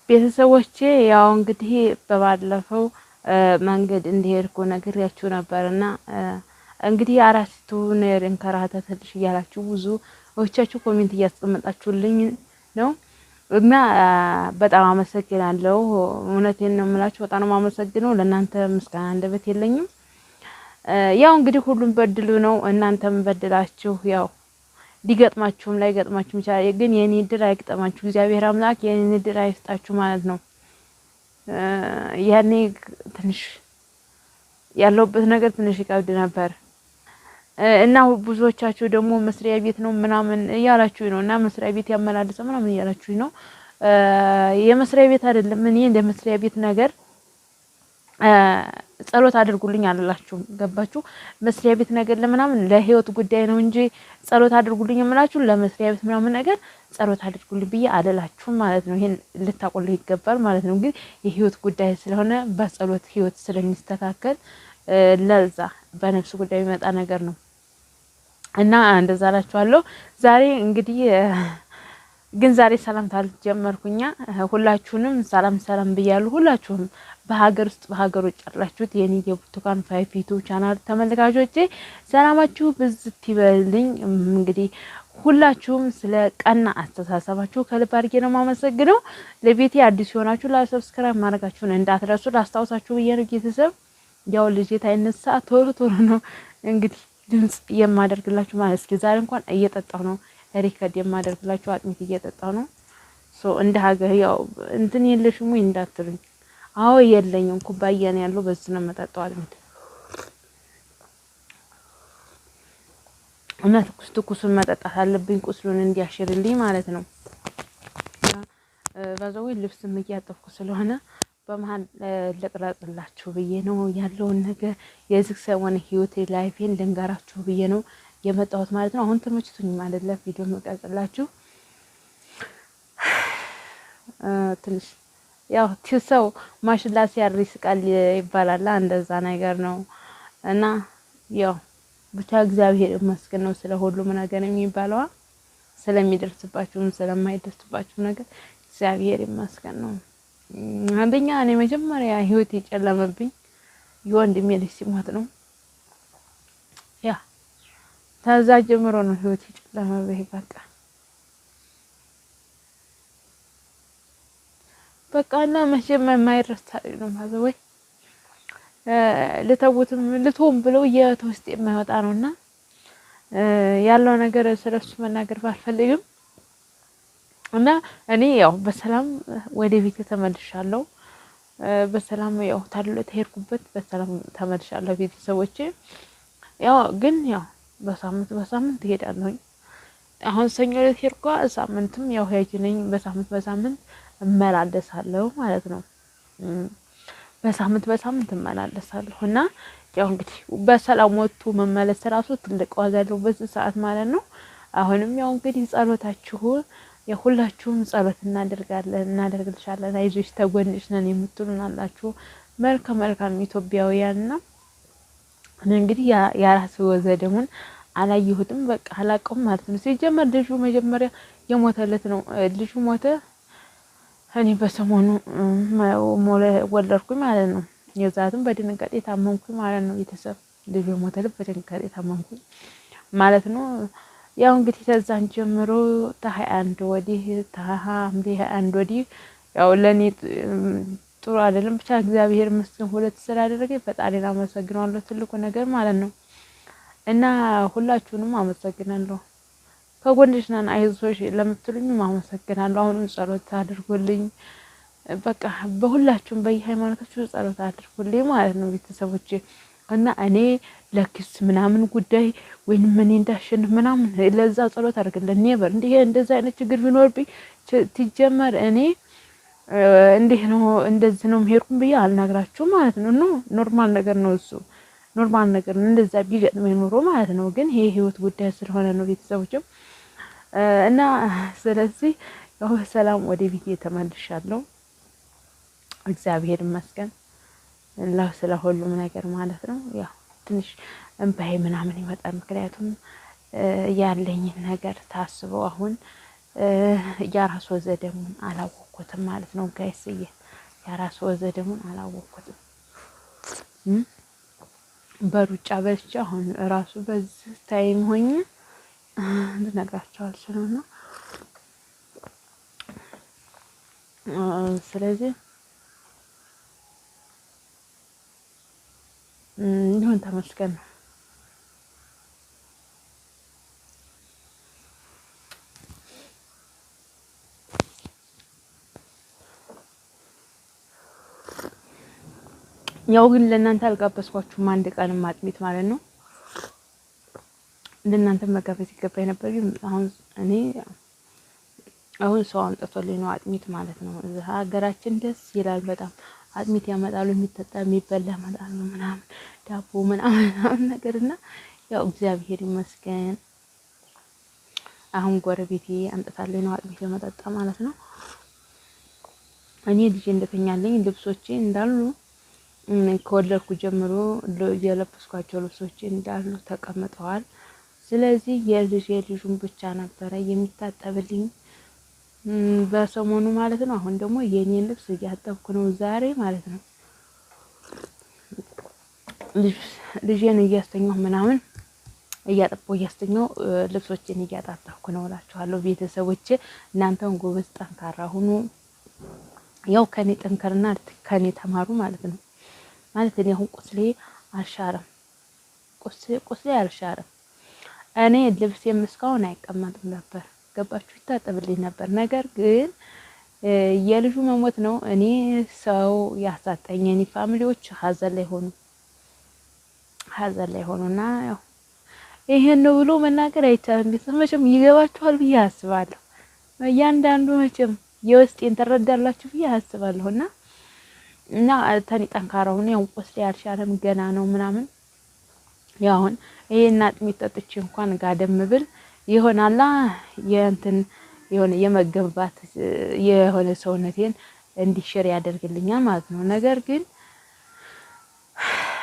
ቤተሰቦቼ ያው እንግዲህ በባለፈው መንገድ እንዲሄድኩ ነግሬያችሁ ነበርና እንግዲህ አራስቱ ነር እንከራተትልሽ እያላችሁ ብዙ ወቻችሁ ኮሜንት እያስቀመጣችሁልኝ ነው እና በጣም አመሰግናለሁ። እውነቴን ነው የምላችሁ፣ በጣም ነው የማመሰግነው። ለእናንተ ምስጋና እንደበት የለኝም። ያው እንግዲህ ሁሉም በድሉ ነው። እናንተም በድላችሁ ያው ሊገጥማችሁም ላይ ገጥማችሁም ይችላል። ግን የኔ እድል አይገጥማችሁ፣ እግዚአብሔር አምላክ የኔ እድል አይስጣችሁ ማለት ነው። ያኔ ትንሽ ያለውበት ነገር ትንሽ ይከብድ ነበር እና ብዙዎቻችሁ ደግሞ መስሪያ ቤት ነው ምናምን እያላችሁ ነው እና መስሪያ ቤት ያመላልሰ ምናምን እያላችሁ ነው። የመስሪያ ቤት አይደለም። እኔ እንደ መስሪያ ቤት ነገር ጸሎት አድርጉልኝ አላላችሁም። ገባችሁ? መስሪያ ቤት ነገር ለምናምን ለህይወት ጉዳይ ነው እንጂ ጸሎት አድርጉልኝ የምላችሁ ለመስሪያ ቤት ምናምን ነገር ጸሎት አድርጉልኝ ብዬ አላላችሁም ማለት ነው። ይሄን ልታቆልኝ ይገባል ማለት ነው። ግን የህይወት ጉዳይ ስለሆነ በጸሎት ህይወት ስለሚስተካከል ለዛ በነፍስ ጉዳይ የሚመጣ ነገር ነው እና እንደዛ አላችኋለሁ። ዛሬ እንግዲህ ግን ዛሬ ሰላምታ አልጀመርኩኛ። ሁላችሁንም ሰላም ብያለሁ። ሁላችሁም በሀገር ውስጥ በሀገር ውጭ ያላችሁት የኔ የብርቱካን ፋይፊቱ ቻናል ተመልካቾቼ ሰላማችሁ ብዝት ይበልልኝ። እንግዲህ ሁላችሁም ስለ ቀና አስተሳሰባችሁ ከልብ አድርጌ ነው የማመሰግነው። ለቤቴ አዲስ የሆናችሁ ሰብስክራይብ ማድረጋችሁን እንዳትረሱ ላስታውሳችሁ ብዬ ነው። ቤተሰብ ያው ልጅ ታይነሳ ቶሎ ነው እንግዲህ ድምጽ የማደርግላችሁ ማለት። እስኪ ዛሬ እንኳን እየጠጣሁ ነው ሪከርድ የማደርግላችሁ፣ አጥሚት እየጠጣሁ ነው። እንደ ሀገር ያው እንትን የለሽም ወይ እንዳትሉኝ። አዎ የለኝም፣ ኩባያ ነው ያለው፣ በዚህ ነው የምጠጣው አጥሚት እና ትኩሱን መጠጣት አለብኝ ቁስሉን እንዲያሽርልኝ ማለት ነው። በዛው ልብስም እያጠብኩ ስለሆነ በመሃል ልቅረጽላችሁ ብዬ ነው ያለውን ነገር የዚህ ሰሞን ህይወቴ ላይፌን ልንገራችሁ ብዬ ነው የመጣሁት ማለት ነው። አሁን ተመችቶኝ ማለት ለቪዲዮ መቀርጽላችሁ ትንሽ ያው ሰው ማሽላ ሲያርስ ይስቃል ይባላል፣ እንደዛ ነገር ነው እና ያው ብቻ እግዚአብሔር ይመስገን ነው ስለ ሁሉም ነገር የሚባለው። ስለሚደርስባችሁም ስለማይደርስባችሁ ነገር እግዚአብሔር ይመስገን ነው። አንደኛ እኔ መጀመሪያ ህይወት የጨለመብኝ የወንድሜ ልጅ ሲሞት ነው። ያ ታዛ ጀምሮ ነው ህይወት የጨለመብኝ። በቃ እና መቼም የማይረሳ ነው ማለት ወይ ልተውትም ልቶም ብለው የተውስጥ የማይወጣ ነውና ያለው ነገር ስለሱ መናገር ባልፈልግም እና እኔ ያው በሰላም ወደ ቤት ተመልሻለሁ። በሰላም ያው ተሄድኩበት በሰላም ተመልሻለሁ። ቤተሰቦቼ ያው ግን ያው በሳምንት እሄዳለሁ። አሁን ሰኞ ዕለት ሄድኳ፣ ሳምንትም ያው ሄጅ ነኝ። በሳምንት እመላለሳለሁ ማለት ነው። በሳምንት እመላለሳለሁ እና ያው እንግዲህ በሰላም ወጥቶ መመለስ ራሱ ትልቅ ዋጋ አለው በዚህ ሰዓት ማለት ነው። አሁንም ያው እንግዲህ ጸሎታችሁ የሁላችሁም ጸሎት እናደርግልሻለን፣ አይዞሽ ተጎንሽ ነን የምትሉን አላችሁ መልካም ኢትዮጵያውያንና እንግዲህ ያራስ ወዘደሙን አላየሁትም፣ በቃ አላቀውም ማለት ነው። ሲጀመር ልጁ መጀመሪያ የሞተለት ነው። ልጁ ሞተ፣ እኔ በሰሞኑ ወለድኩኝ ማለት ነው። የዛትም በድንጋጤ ታመምኩኝ ማለት ነው። ቤተሰብ ልጁ የሞተለት በድንጋጤ ታመምኩኝ ማለት ነው። ያው እንግዲህ ተዛን ጀምሮ ተ21 ወዲህ ሐምሌ 21 ወዲህ ያው ለኔ ጥሩ አይደለም። ብቻ እግዚአብሔር ይመስገን ሁለት ስላደረገኝ ፈጣሪን አመሰግናለሁ፣ ትልቁ ነገር ማለት ነው። እና ሁላችሁንም አመሰግናለሁ። ከጎንሽ ነን አይዞሽ ለምትሉኝ አመሰግናለሁ። አሁንም ጸሎት አድርጉልኝ። በቃ በሁላችሁም በየሃይማኖታችሁ ጸሎት አድርጉልኝ ማለት ነው ቤተሰቦቼ። እና እኔ ለክስ ምናምን ጉዳይ ወይንም ምን እንዳሸንፍ ምናምን ለዛ ጸሎት አድርግልኝ ነበር። እንደዛ አይነት ችግር ቢኖርብኝ ትጀመር እኔ እንዴት ነው እንደዚህ ነው ሄርኩም ብዬ አልነግራችሁም ማለት ነው። ኖርማል ነገር ነው እሱ፣ ኖርማል ነገር ነው። እንደዛ ቢገጥመኝ ኖሮ ማለት ነው። ግን ይሄ ህይወት ጉዳይ ስለሆነ ነው ቤተሰቦችም እና ስለዚህ ያው ሰላም ወደ ቤቴ ተመልሻለሁ። እግዚአብሔር ይመስገን ስለ ሁሉም ነገር ማለት ነው። ያው ትንሽ እንባዬ ምናምን ይመጣል፣ ምክንያቱም ያለኝን ነገር ታስበው አሁን ያራስ ወዘደሙን አላወቅኩትም ማለት ነው ጋይስዬ። ያራስ ወዘደሙን አላወቅኩትም። በሩጫ በልቼ አሁን ራሱ በዚህ ታይም ሆኜ ልነግራቸው አልችልም ነው። ስለዚህ ይሁን ተመስገን ነው። ያው ግን ለእናንተ አልጋበዝኳችሁም አንድ ቀንም አጥሚት ማለት ነው። ለእናንተ መጋበዝ ይገባኝ ነበር። ግን አሁን ሰው አምጥቶልኝ ነው አጥሚት ማለት ነው። እዛ ሀገራችን ደስ ይላል በጣም አጥሚት ያመጣሉ፣ የሚጠጣ የሚበላ ያመጣሉ ምናምን ዳቦ ምናምን ነገርና ያው እግዚአብሔር ይመስገን አሁን ጎረቤቴ አምጥታልኝ ነው አጥሚት ለመጠጣ ማለት ነው። እኔ ልጄ እንደተኛለኝ ልብሶቼ እንዳሉ ከወለድኩ ጀምሮ የለበስኳቸው ልብሶቼ እንዳሉ ተቀምጠዋል። ስለዚህ የልጁን ብቻ ነበረ የሚታጠብልኝ በሰሞኑ ማለት ነው። አሁን ደግሞ የኔን ልብስ እያጠብኩ ነው ዛሬ ማለት ነው። ልጄን እያስተኛሁ ምናምን እያጠበሁ እያስተኛሁ ልብሶችን እያጣጣብኩ ነው እላችኋለሁ ቤተሰቦቼ። እናንተም ጎበዝ ጠንካራ ሁኑ። ያው ከኔ ጠንከርና ከኔ ተማሩ ማለት ነው። ማለት እኔ አሁን ቁስሌ አልሻረም፣ ቁስሌ አልሻረም። እኔ ልብሴም እስካሁን አይቀመጥም ነበር፣ ገባችሁ? ይታጠብልኝ ነበር። ነገር ግን የልጁ መሞት ነው እኔ ሰው ያሳጠኝ። እኔ ፋሚሊዎች ሀዘን ላይ ሆኑና ያው ይሄን ነው ብሎ መናገር አይቻልም። መቼም ይገባችኋል ብዬ አስባለሁ። እያንዳንዱ መቼም የውስጤን ተረዳላችሁ ብዬ አስባለሁና እና ተኒ ጠንካራው ነው። ያው ቁስሌ አልሻለም ገና ነው ምናምን። ያው አሁን ይሄን አጥሚት ጠጥቼ እንኳን ጋደም ብል ይሆናላ የሆነ የመገንባት የሆነ ሰውነቴን እንዲሽር ያደርግልኛል ማለት ነው። ነገር ግን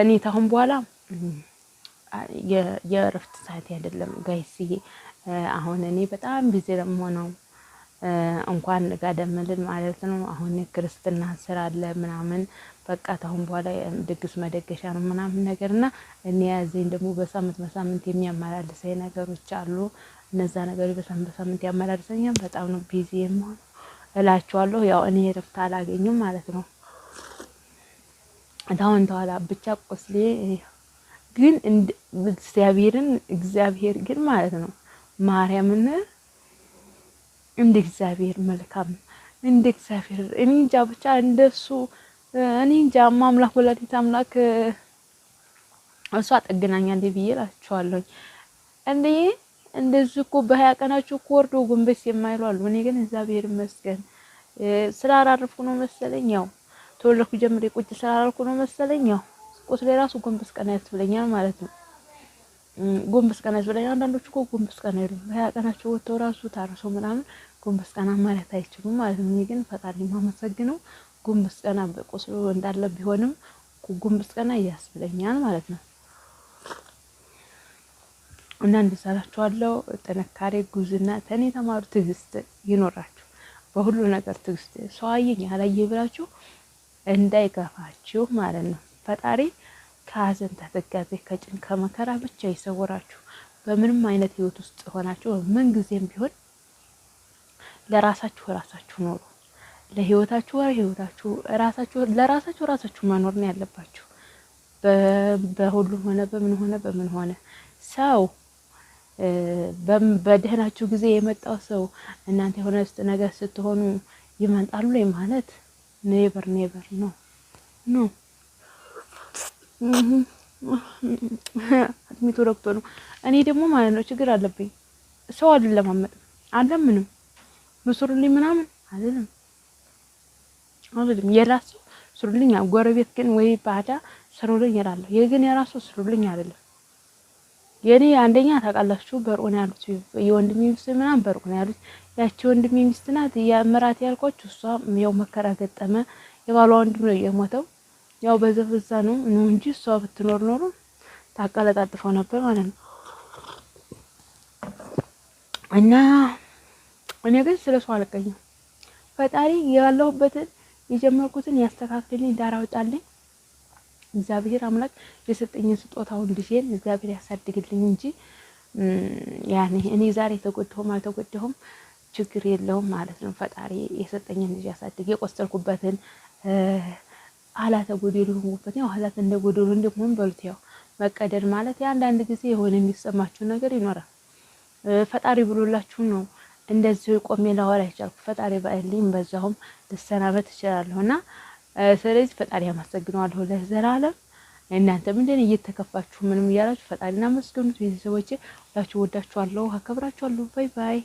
እኔ ታሁን በኋላ የእረፍት ሰዓት አይደለም ጋይስዬ። አሁን እኔ በጣም ቢዚ ለምሆነው እንኳን ጋደም ልል ማለት ነው። አሁን ክርስትና ስራ አለ ምናምን በቃ ታሁን በኋላ ድግስ መደገሻ ነው ምናምን ነገርና እኔ ያዘኝ ደግሞ በሳምንት የሚያመላልሰኝ ነገሮች አሉ። እነዛ ነገሮች በሳምንት ያመላልሰኛል። በጣም ነው ቢዚ የምሆነው እላችኋለሁ። ያው እኔ እረፍት አላገኝም ማለት ነው። ታውን ተዋላ ብቻ ቁስሌ ግን እግዚአብሔር ግን ማለት ነው ማርያምን እንደ እግዚአብሔር መልካም እንደ እግዚአብሔር እኔ እንጃ ብቻ እንደሱ እኔ እንጃ አምላክ ወላዲተ አምላክ እሷ ጠግናኛለች ብዬ እላችኋለሁ። እንደዚህ እኮ በሀያ ቀናችሁ እኮ ወርዶ ጎንበስ የማይሉ አሉ። እኔ ግን እግዚአብሔር ይመስገን ስላራረፍኩ ነው መሰለኝ፣ ያው ተወለድኩ ጀምሬ ቁጭ ስላላልኩ ነው መሰለኝ። ያው ቁስሌ ራሱ ጎንበስ ቀና ያስብለኛል ማለት ነው። ጎንበስ ቀና ያስብለኛል። አንዳንዶች እኮ ጎንበስ ቀና አይሉም። በሀያ ቀናቸው ወጥተው ራሱ ታርሰው ምናምን ጎንበስ ቀና ማለት አይችሉም ማለት ነው። እኔ ግን ፈጣሪ ማመሰግነው ጎንበስ ቀና በቁስሉ እንዳለ ቢሆንም ጎንበስ ቀና ያስብለኛል ማለት ነው። እና እንደሰራችኋለሁ ጥንካሬ ጉዝና ተኔ ተማሩ፣ ትዕግስት ይኖራችሁ በሁሉ ነገር ትዕግስት። ሰው አየኝ አላየ ብላችሁ እንዳይገፋችሁ ማለት ነው። ፈጣሪ ከሀዘን ተተጋዜ ከጭን ከመከራ ብቻ ይሰውራችሁ። በምንም አይነት ህይወት ውስጥ ሆናችሁ ምን ጊዜም ቢሆን ለራሳችሁ ኖሩ። ለህይወታችሁ ለራሳችሁ መኖር ነው ያለባችሁ። በሁሉም ሆነ በምን ሆነ ሰው በደህናችሁ ጊዜ የመጣው ሰው እናንተ የሆነ ነገር ስትሆኑ ይመጣሉ ማለት ኔቨር ነው። አጥሚቱ ረክቶ ነው። እኔ ደግሞ ማለት ነው ችግር አለብኝ። ሰው አይደለም ምንም መስሩልኝ ምናምን አይደለም የራሱ ስሩልኝ። ጎረቤት ግን ወይ ባዳ ስሩልኝ ይላል። የግን የራሱ ስሩልኝ አይደለም። የኔ አንደኛ ታውቃላችሁ በርቆ ነው ያሉት። የወንድሜ ሚስት ምናምን በርቆ ነው ያሉት። ያቺ ወንድሜ ሚስት ናት የምራት ያልኳችሁ። እሷ ያው መከራ ገጠመ። የባሏ ወንድም ነው የሞተው። ያው በዘፈዛ ነው እንጂ እሷ ብትኖር ኖሮ ታቀለጣጥፈው ነበር ማለት ነው። እና እኔ ግን ስለሱ አልቀኝም። ፈጣሪ ያለሁበትን የጀመርኩትን ያስተካክልልኝ፣ ዳር አውጣልኝ። እግዚአብሔር አምላክ የሰጠኝን ስጦታውን ልጄን እግዚአብሔር ያሳድግልኝ እንጂ ያኔ እኔ ዛሬ ተጎድቶም አልተጎድቶም ችግር የለውም ማለት ነው። ፈጣሪ የሰጠኝን ልጅ ያሳድግ። የቆሰልኩበትን ሀላተ ጎደሎ ሆንኩበት። ያው ሀላተ እንደ ጎደሎ እንደምን በሉት ያው መቀደድ ማለት የአንዳንድ ጊዜ የሆነ የሚሰማችሁ ነገር ይኖራል። ፈጣሪ ብሎላችሁ ነው እንደዚህ ቆሜ ላወራ ይቻልኩ። ፈጣሪ ባይልኝ በዛውም ልሰናበት እችላለሁና ስለዚህ ፈጣሪ አመሰግነዋለሁ ለዘላለም። እናንተም እንደኔ እየተከፋችሁ ምንም እያላችሁ ፈጣሪና መስገኑት። ቤተሰቦቼ ሁላችሁ ወዳችኋለሁ፣ አከብራችኋለሁ። ባይ ባይ።